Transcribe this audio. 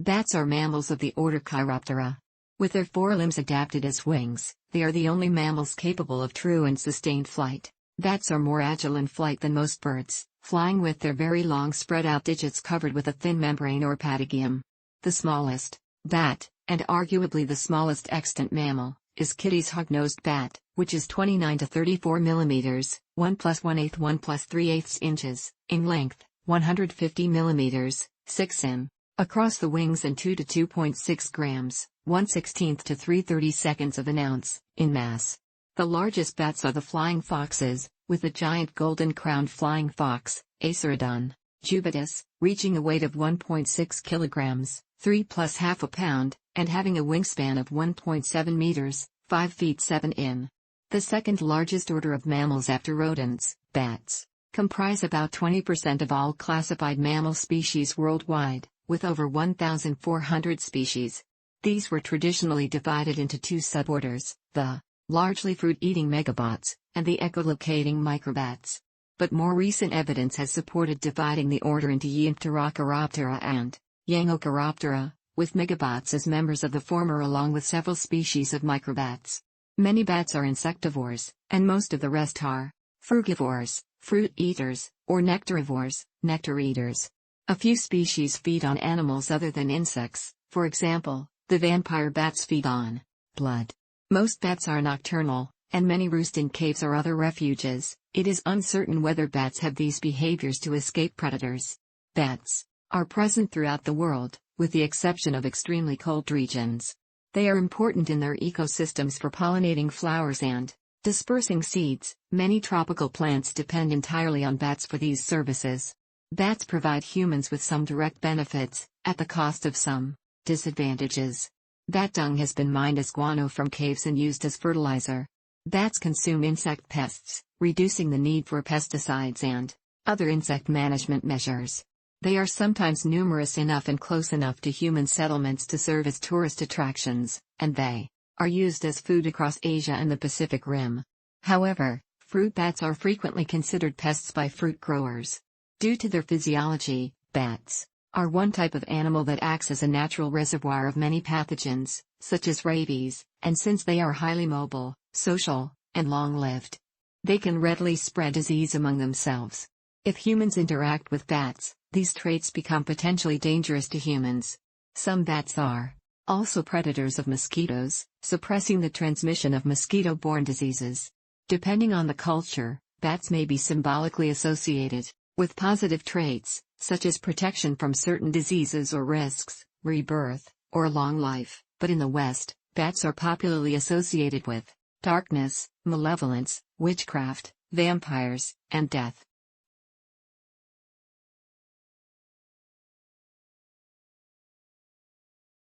Bats are mammals of the order Chiroptera. With their forelimbs adapted as wings, they are the only mammals capable of true and sustained flight. Bats are more agile in flight than most birds, flying with their very long spread-out digits covered with a thin membrane or patagium. The smallest bat, and arguably the smallest extant mammal, is Kitti's hog-nosed bat, which is 29 to 34 millimeters, 1 + 1/8 1 + 3/8 inches, in length, 150 millimeters, 6 in. Across the wings and 2 to 2.6 grams, 1/16 to 3/32 of an ounce, in mass. The largest bats are the flying foxes, with the giant golden-crowned flying fox, Acerydon jubatus, reaching a weight of 1.6 kilograms, 3 + half a pound, and having a wingspan of 1.7 meters, 5 feet 7 in. The second largest order of mammals after rodents, bats, comprise about 20% of all classified mammal species worldwide, with over 1,400 species. These were traditionally divided into two suborders, the largely fruit-eating megabots, and the echolocating microbats. But more recent evidence has supported dividing the order into Yianpterochiroptera and Yangochiroptera, with megabots as members of the former along with several species of microbats. Many bats are insectivores, and most of the rest are frugivores, fruit eaters, or nectarivores, nectar eaters. A few species feed on animals other than insects, for example, the vampire bats feed on blood. Most bats are nocturnal, and many roost in caves or other refuges. It is uncertain whether bats have these behaviors to escape predators. Bats are present throughout the world, with the exception of extremely cold regions. They are important in their ecosystems for pollinating flowers and dispersing seeds. Many tropical plants depend entirely on bats for these services. Bats provide humans with some direct benefits, at the cost of some disadvantages. Bat dung has been mined as guano from caves and used as fertilizer. Bats consume insect pests, reducing the need for pesticides and other insect management measures. They are sometimes numerous enough and close enough to human settlements to serve as tourist attractions, and they are used as food across Asia and the Pacific Rim. However, fruit bats are frequently considered pests by fruit growers. Due to their physiology, bats are one type of animal that acts as a natural reservoir of many pathogens, such as rabies, and since they are highly mobile, social, and long-lived, they can readily spread disease among themselves. If humans interact with bats, these traits become potentially dangerous to humans. Some bats are also predators of mosquitoes, suppressing the transmission of mosquito-borne diseases. Depending on the culture, bats may be symbolically associated with positive traits, such as protection from certain diseases or risks, rebirth, or long life, but in the West, bats are popularly associated with darkness, malevolence, witchcraft, vampires, and death.